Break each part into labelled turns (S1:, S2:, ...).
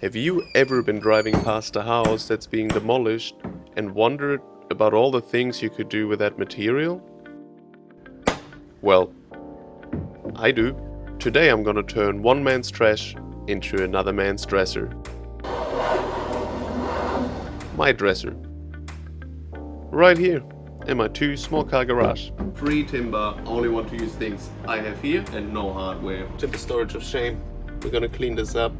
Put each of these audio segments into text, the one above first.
S1: Have you ever been driving past a house that's being demolished and wondered about all the things you could do with that material? Well, I do. Today I'm gonna turn one man's trash into another man's dresser. My dresser. Right here, in my 2 small car garage. Free timber, only want to use things I have here and no hardware. Timber storage of shame. We're gonna clean this up.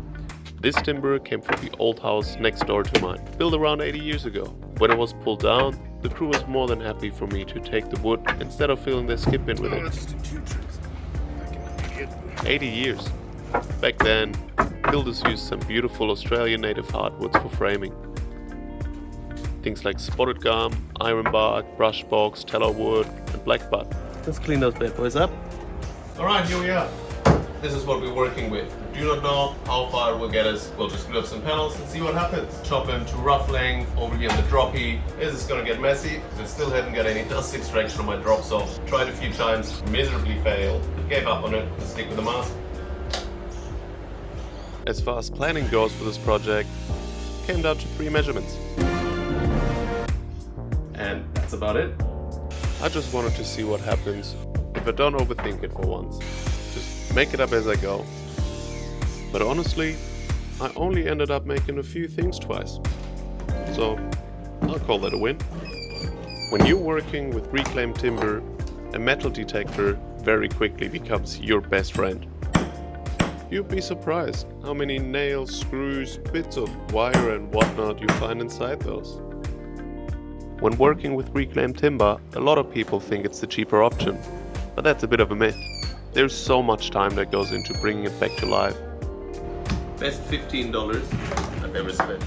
S1: This timber came from the old house next door to mine, built around 80 years ago. When it was pulled down, the crew was more than happy for me to take the wood instead of filling their skip bin with it. 80 years. Back then, builders used some beautiful Australian native hardwoods for framing. Things like spotted gum, ironbark, brush box, tallow wood, and blackbutt. Let's clean those bad boys up. Alright, here we are. This is what we're working with. Do not know how far it will get us. We'll just glue up some panels and see what happens. Chop them to rough length over here in the droppy. This is gonna get messy because I still haven't got any dust extraction on my drop saw. Tried a few times, miserably failed. Gave up on it, let's stick with the mask. As far as planning goes for this project, came down to 3 measurements. And that's about it. I just wanted to see what happens if I don't overthink it for once. Just make it up as I go. But honestly, I only ended up making a few things twice. So I'll call that a win. When you're working with reclaimed timber, a metal detector very quickly becomes your best friend. You'd be surprised how many nails, screws, bits of wire and whatnot you find inside those. When working with reclaimed timber, a lot of people think it's the cheaper option, but that's a bit of a myth. There's so much time that goes into bringing it back to life. Best $15 I've ever spent.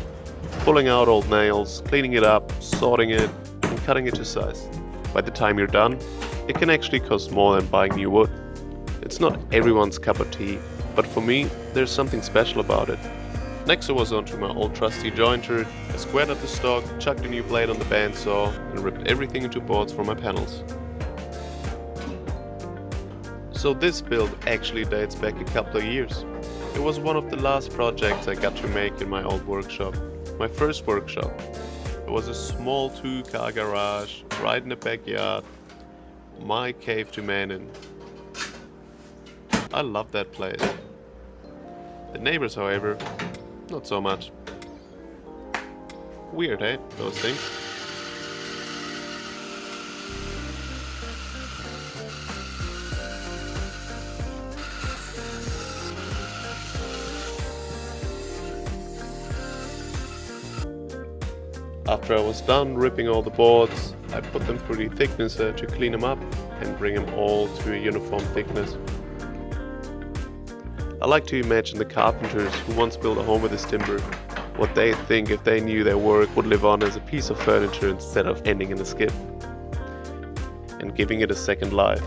S1: Pulling out old nails, cleaning it up, sorting it, and cutting it to size. By the time you're done, it can actually cost more than buying new wood. It's not everyone's cup of tea, but for me, there's something special about it. Next I was onto my old trusty jointer, I squared up the stock, chucked a new blade on the bandsaw, and ripped everything into boards for my panels. So this build actually dates back a couple of years. It was one of the last projects I got to make in my old workshop. My first workshop. It was a small 2-car garage, right in the backyard. My cave to man in. I love that place. The neighbors, however, not so much. Weird, eh? Those things. After I was done ripping all the boards, I put them through the thicknesser to clean them up and bring them all to a uniform thickness. I like to imagine the carpenters who once built a home with this timber, what they think if they knew their work would live on as a piece of furniture instead of ending in a skip. And giving it a second life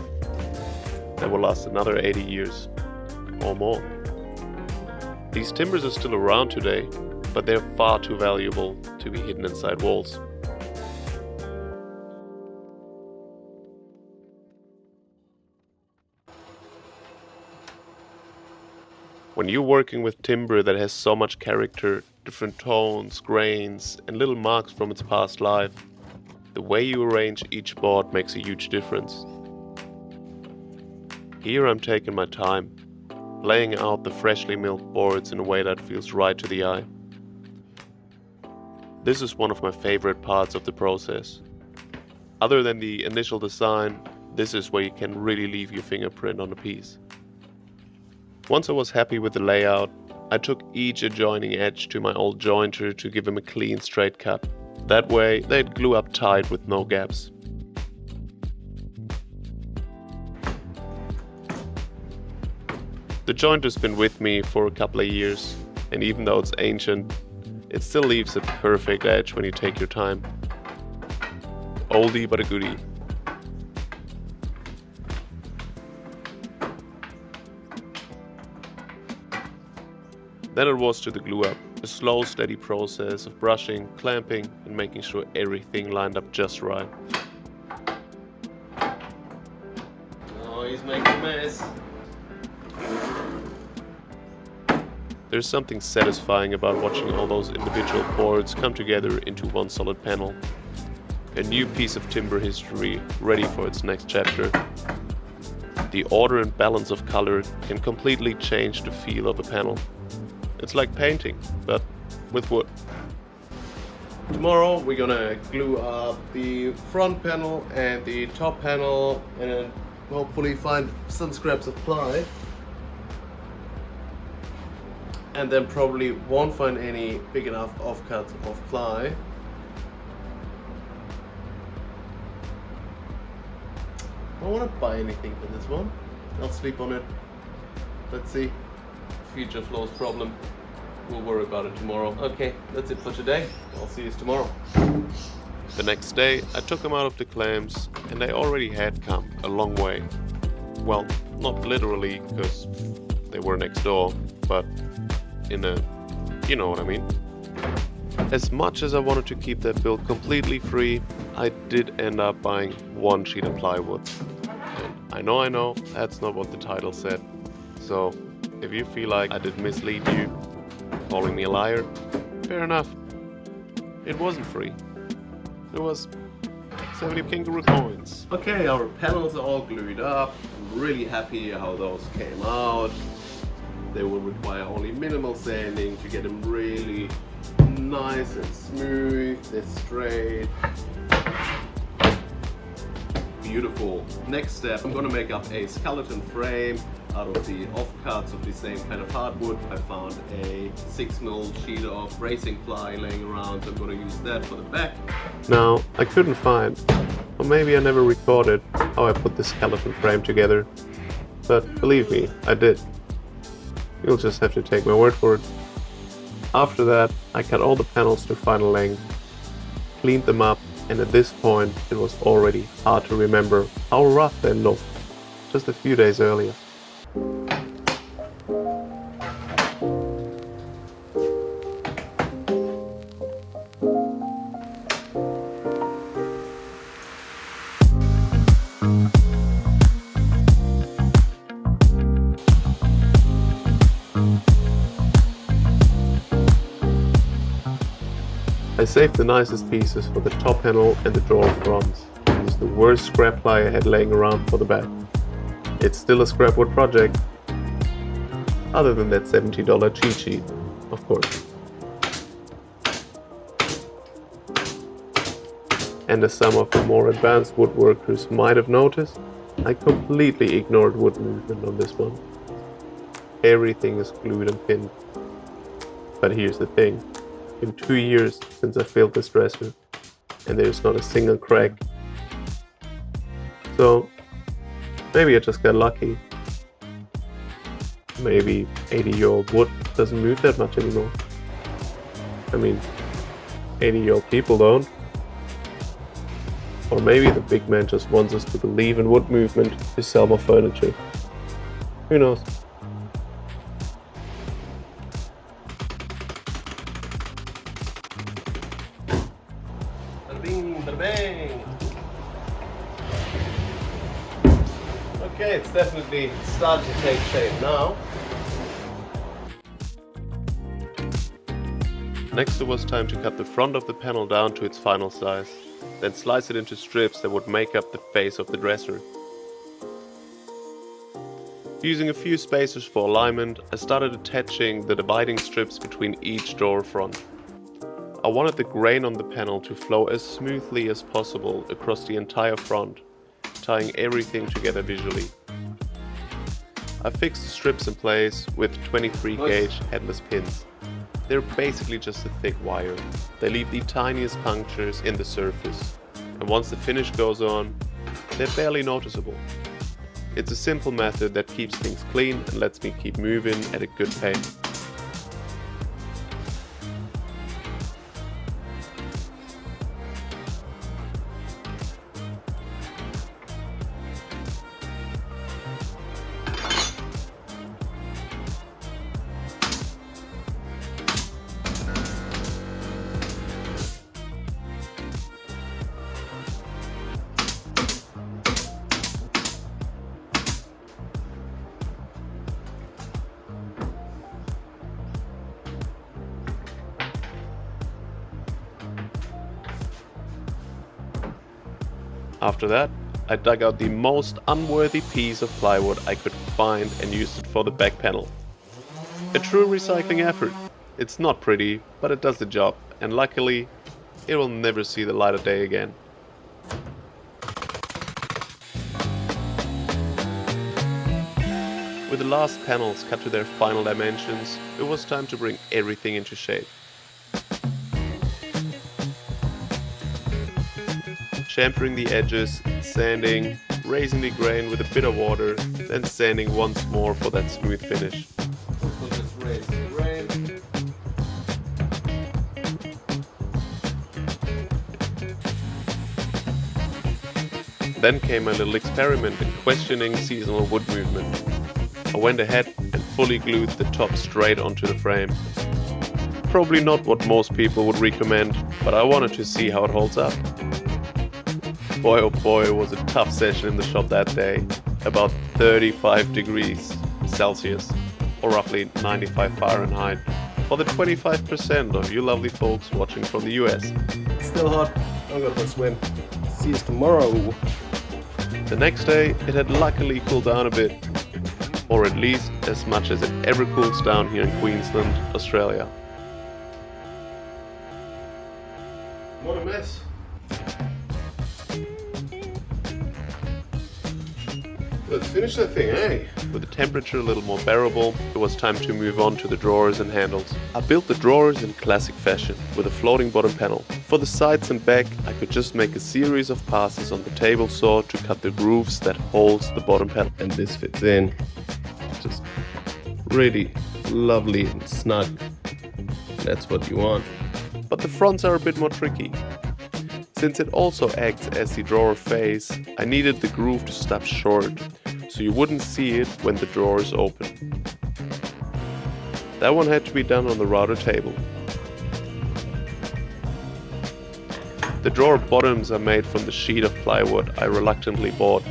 S1: that will last another 80 years or more. These timbers are still around today, but they're far too valuable to be hidden inside walls. When you're working with timber that has so much character, different tones, grains, and little marks from its past life, the way you arrange each board makes a huge difference. Here I'm taking my time, laying out the freshly milled boards in a way that feels right to the eye. This is one of my favorite parts of the process. Other than the initial design, this is where you can really leave your fingerprint on a piece. Once I was happy with the layout, I took each adjoining edge to my old jointer to give them a clean straight cut. That way they'd glue up tight with no gaps. The jointer's been with me for a couple of years, and even though it's ancient, it still leaves a perfect edge when you take your time. Oldie but a goodie. Then it was to the glue up, a slow, steady process of brushing, clamping, and making sure everything lined up just right. Oh, he's making a mess. There's something satisfying about watching all those individual boards come together into one solid panel. A new piece of timber history ready for its next chapter. The order and balance of color can completely change the feel of a panel. It's like painting, but with wood. Tomorrow we're gonna glue up the front panel and the top panel and hopefully find some scraps of ply. And then probably won't find any big enough offcuts of ply. I don't want to buy anything for this one. I'll sleep on it. Let's see. Future flows problem. We'll worry about it tomorrow. Okay, that's it for today. I'll see you tomorrow. The next day, I took them out of the clams, and they already had come a long way. Well, not literally, because they were next door, but in a, you know what I mean. As much as I wanted to keep that build completely free, I did end up buying one sheet of plywood. And I know, that's not what the title said. So, if you feel like I did mislead you, calling me a liar, fair enough. It wasn't free. It was 70 kangaroo coins. Okay, our panels are all glued up. I'm really happy how those came out. They will require only minimal sanding to get them really nice and smooth and straight. Beautiful. Next step, I'm gonna make up a skeleton frame out of the offcuts of the same kind of hardwood. I found a 6mm sheet of racing ply laying around, so I'm gonna use that for the back. Now, I couldn't find, or maybe I never recorded, how I put the skeleton frame together. But believe me, I did. You'll just have to take my word for it. After that, I cut all the panels to final length, cleaned them up, and at this point it was already hard to remember how rough they looked just a few days earlier. I saved the nicest pieces for the top panel and the drawer fronts. I used the worst scrap ply I had laying around for the back. It's still a scrap wood project, other than that $70 cheat sheet, of course. And as some of the more advanced woodworkers might have noticed, I completely ignored wood movement on this one. Everything is glued and pinned. But here's the thing. Been 2 years since I filled this dresser, and there's not a single crack. So maybe I just got lucky. Maybe 80-year-old wood doesn't move that much anymore. I mean, 80-year-old people don't. Or maybe the big man just wants us to believe in wood movement to sell more furniture. Who knows? Bang! Okay, it's definitely starting to take shape now. Next it was time to cut the front of the panel down to its final size, then slice it into strips that would make up the face of the dresser. Using a few spacers for alignment, I started attaching the dividing strips between each drawer front. I wanted the grain on the panel to flow as smoothly as possible across the entire front, tying everything together visually. I fixed the strips in place with 23 gauge headless pins. They're basically just a thick wire. They leave the tiniest punctures in the surface, and once the finish goes on, they're barely noticeable. It's a simple method that keeps things clean and lets me keep moving at a good pace. After that, I dug out the most unworthy piece of plywood I could find and used it for the back panel. A true recycling effort. It's not pretty, but it does the job, and luckily, it will never see the light of day again. With the last panels cut to their final dimensions, it was time to bring everything into shape. Chamfering the edges, sanding, raising the grain with a bit of water, then sanding once more for that smooth finish. Then came my little experiment in questioning seasonal wood movement. I went ahead and fully glued the top straight onto the frame. Probably not what most people would recommend, but I wanted to see how it holds up. Boy oh boy, it was a tough session in the shop that day. About 35 degrees Celsius, or roughly 95 Fahrenheit, for the 25% of you lovely folks watching from the US.
S2: It's still hot. I'm going for a swim. See you tomorrow.
S1: The next day, it had luckily cooled down a bit, or at least as much as it ever cools down here in Queensland, Australia.
S2: What a mess. Let's finish that thing, eh?
S1: With the temperature a little more bearable, it was time to move on to the drawers and handles. I built the drawers in classic fashion, with a floating bottom panel. For the sides and back, I could just make a series of passes on the table saw to cut the grooves that holds the bottom panel.
S2: And this fits in. Just really lovely and snug. That's what you want.
S1: But the fronts are a bit more tricky. Since it also acts as the drawer face, I needed the groove to stop short, so you wouldn't see it when the drawer is open. That one had to be done on the router table. The drawer bottoms are made from the sheet of plywood I reluctantly bought.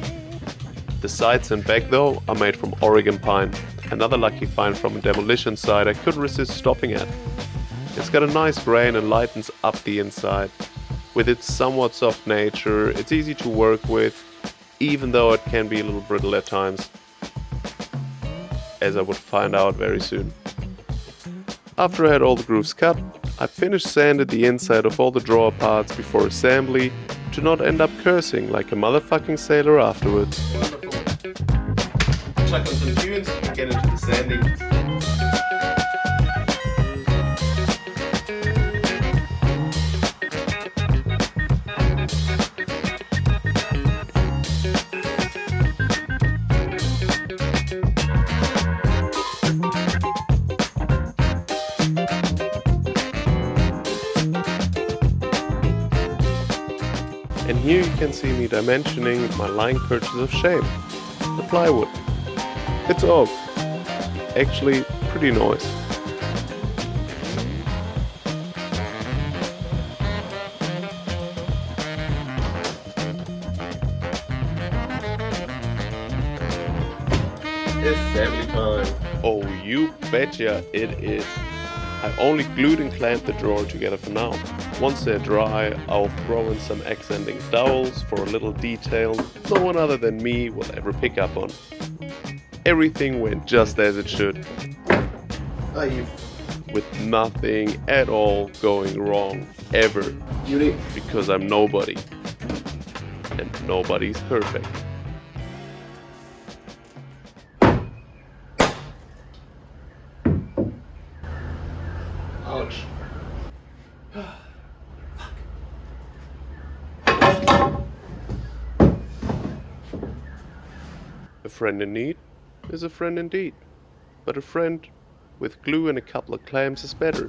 S1: The sides and back though are made from Oregon pine, another lucky find from a demolition site I couldn't resist stopping at. It's got a nice grain and lightens up the inside. With its somewhat soft nature, it's easy to work with, even though it can be a little brittle at times, as I would find out very soon. After I had all the grooves cut, I finished sanded the inside of all the drawer parts before assembly to not end up cursing like a motherfucking sailor afterwards.
S2: Wonderful. Chuck on some tunes and get into the sanding.
S1: And here you can see me dimensioning my line purchase of shame, the plywood. It's oak, actually pretty nice.
S2: It's family time.
S1: Oh, you betcha it is. I only glued and clamped the drawer together for now. Once they're dry, I'll throw in some accenting dowels for a little detail no one other than me will ever pick up on. Everything went just as it should, with nothing at all going wrong, ever,
S2: Beauty.
S1: because I'm nobody, and nobody's perfect.
S2: Ouch.
S1: A friend in need is a friend indeed, but a friend with glue and a couple of clamps is better.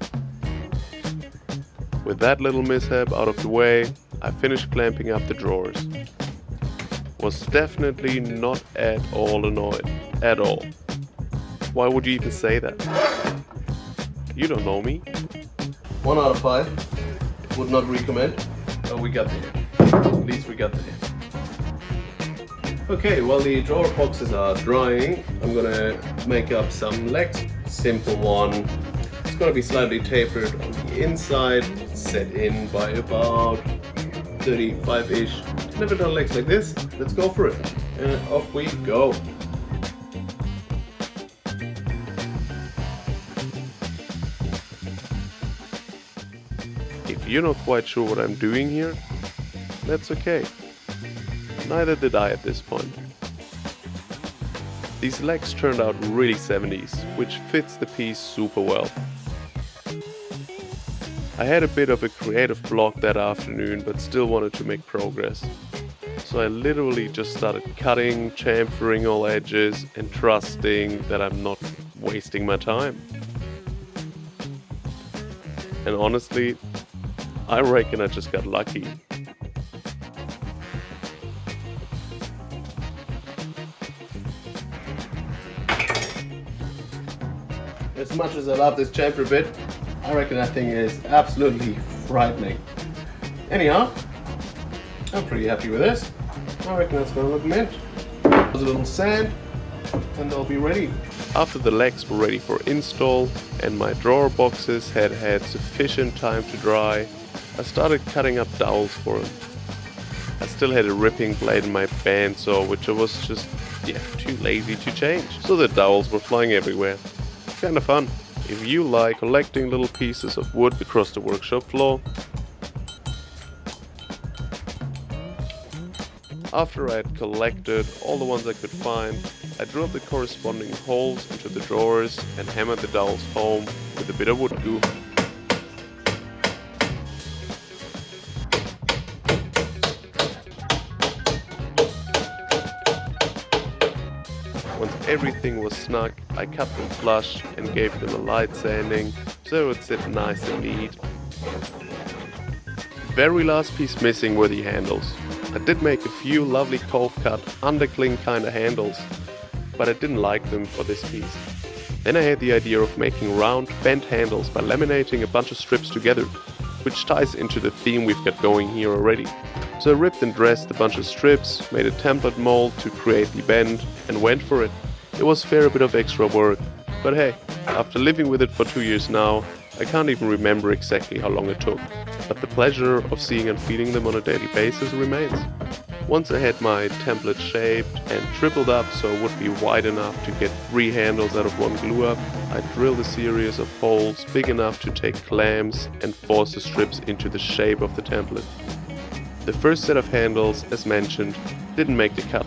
S1: With that little mishap out of the way, I finished clamping up the drawers. Was definitely not at all annoyed, at all. Why would you even say that? You don't know me.
S2: 1 out of 5. Would not recommend. But we got there. At least we got there. Okay, while the drawer boxes are drying, I'm gonna make up some legs. Simple one. It's gonna be slightly tapered on the inside, set in by about 35-ish Never done legs like this. Let's go for it. And off we go.
S1: If you're not quite sure what I'm doing here, that's okay. Neither did I at this point. These legs turned out really 70s, which fits the piece super well. I had a bit of a creative block that afternoon, but still wanted to make progress. So I literally just started cutting, chamfering all edges, and trusting that I'm not wasting my time. And honestly, I reckon I just got lucky.
S2: As much as I love this chamfer bit, I reckon that thing is absolutely frightening. Anyhow, I'm pretty happy with this. I reckon that's gonna look mint. There's a little sand, and they'll be ready.
S1: After the legs were ready for install and my drawer boxes had had sufficient time to dry, I started cutting up dowels for them. I still had a ripping blade in my bandsaw, which I was just, too lazy to change. So the dowels were flying everywhere. Kinda fun. If you like collecting little pieces of wood across the workshop floor. After I had collected all the ones I could find, I drilled the corresponding holes into the drawers and hammered the dowels home with a bit of wood glue. Once everything was snug, I cut them flush and gave them a light sanding so they would sit nice and neat. Very last piece missing were the handles. I did make a few lovely cove cut undercling kinda handles, but I didn't like them for this piece. Then I had the idea of making round bent handles by laminating a bunch of strips together, which ties into the theme we've got going here already. So I ripped and dressed a bunch of strips, made a template mold to create the bend, and went for it. It was a fair bit of extra work, but hey, after living with it for 2 years now, I can't even remember exactly how long it took, but the pleasure of seeing and feeling them on a daily basis remains. Once I had my template shaped and tripled up so it would be wide enough to get 3 handles out of one glue up, I drilled a series of holes big enough to take clamps and force the strips into the shape of the template. The first set of handles, as mentioned, didn't make the cut,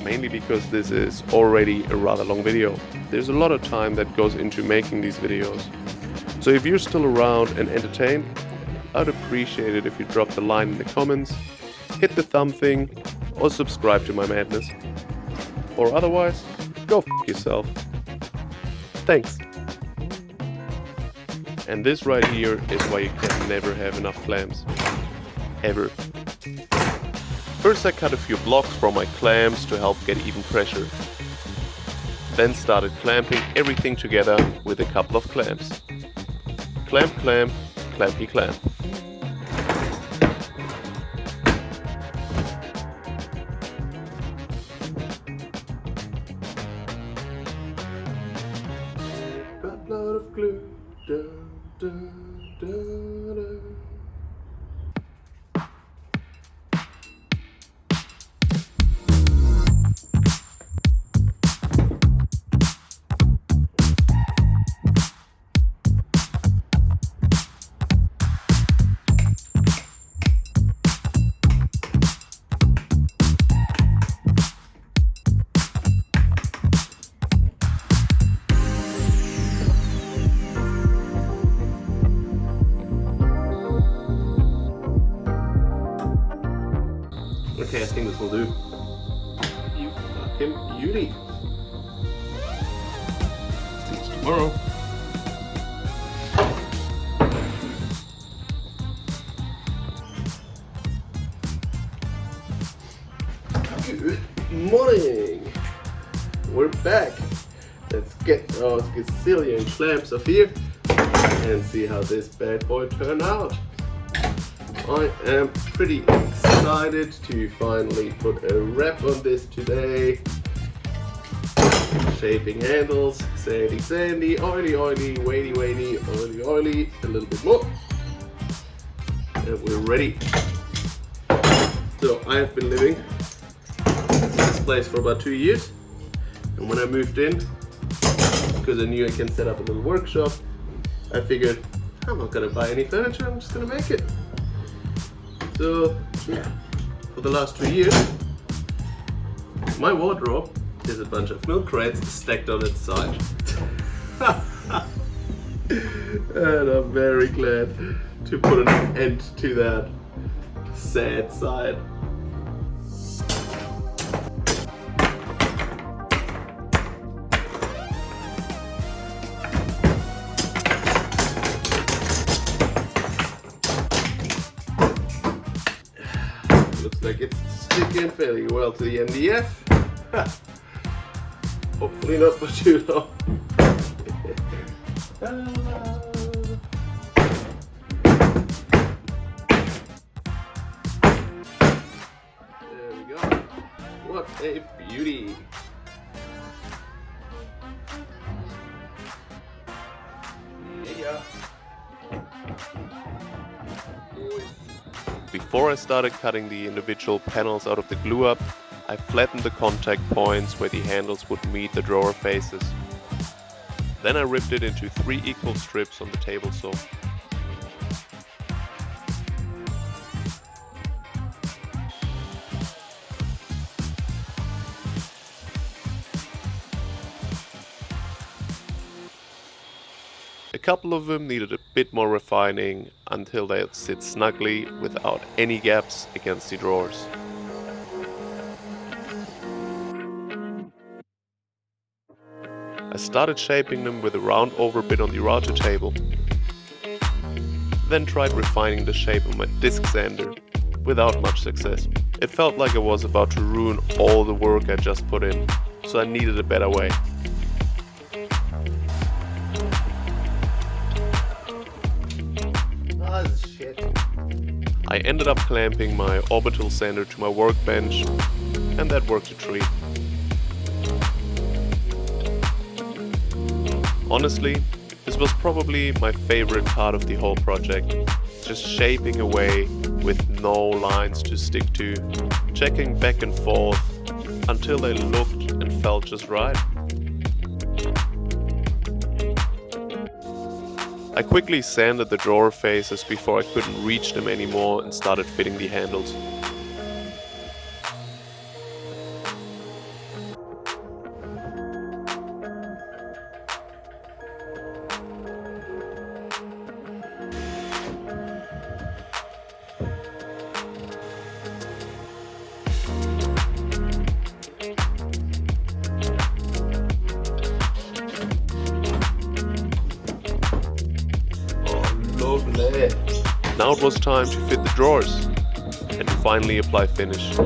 S1: mainly because this is already a rather long video. There's a lot of time that goes into making these videos. So if you're still around and entertained, I'd appreciate it if you drop the line in the comments, hit the thumb thing, or subscribe to my madness. Or otherwise, go f*** yourself. Thanks. And this right here is why you can never have enough clamps. Ever. First I cut a few blocks from my clamps to help get even pressure. Then started clamping everything together with a couple of clamps. Clamp, clamp, clampy clamp. Buttload of glue. Dun, dun, dun, dun. Okay, I think this will do. You fucking beauty. See you tomorrow. Good morning. We're back. Let's get our gazillion clamps off here and see how this bad boy turned out. I am pretty excited to finally put a wrap on this today. Shaping handles, sandy sandy, oily oily, weighty weighty, oily oily, a little bit more. And we're ready.
S2: So I have been living in this place for about 2 years, and when I moved in, because I knew I can set up a little workshop, I figured I'm not gonna buy any furniture, I'm just gonna make it. So yeah, for the last 2 years, my wardrobe is a bunch of milk crates stacked on its side. And I'm very glad to put an end to that sad side. Looks like it's sticking fairly well to the MDF. Hopefully not for too long. There we go. What a beauty. Yeah.
S1: Before I started cutting the individual panels out of the glue up, I flattened the contact points where the handles would meet the drawer faces. Then I ripped it into 3 equal strips on the table saw. A couple of them needed a bit more refining until they'd sit snugly without any gaps against the drawers. I started shaping them with a round over bit on the router table. Then tried refining the shape on my disc sander, without much success. It felt like I was about to ruin all the work I just put in, so I needed a better way.
S2: Oh, this is shit.
S1: I ended up clamping my orbital sander to my workbench, and that worked a treat. Honestly, this was probably my favorite part of the whole project. Just shaping away with no lines to stick to, checking back and forth until they looked and felt just right. I quickly sanded the drawer faces before I couldn't reach them anymore and started fitting the handles. Now it was time to fit the drawers and finally apply finish.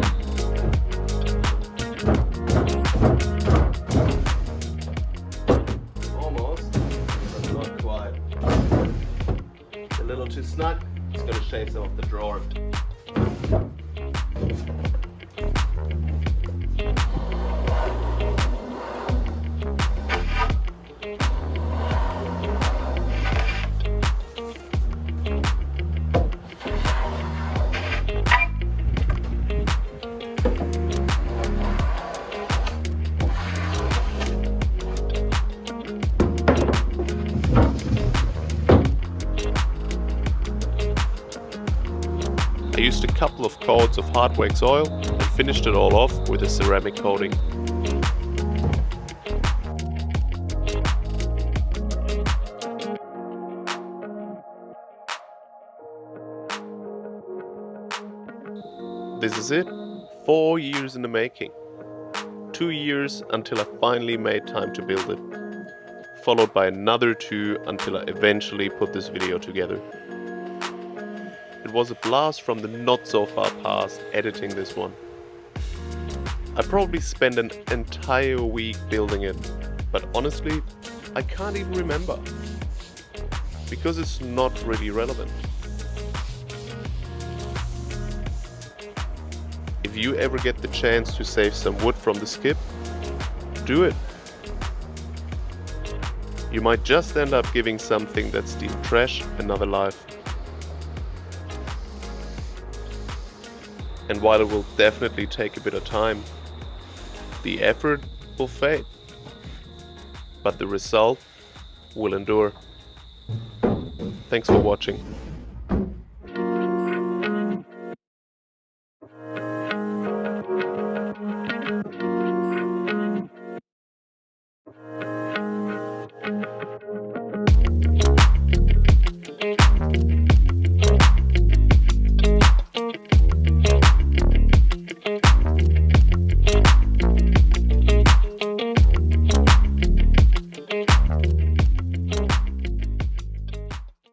S2: Almost, but not quite. A little too snug, it's gonna shave some of the drawer.
S1: I used a couple of coats of hard wax oil and finished it all off with a ceramic coating. This is it, 4 years in the making. 2 years until I finally made time to build it, followed by another 2 until I eventually put this video together. It was a blast from the not so far past editing this one. I probably spent an entire week building it, but honestly, I can't even remember. Because it's not really relevant. If you ever get the chance to save some wood from the skip, do it. You might just end up giving something that's deemed trash another life. And while it will definitely take a bit of time, the effort will fade, but the result will endure. Thanks for watching.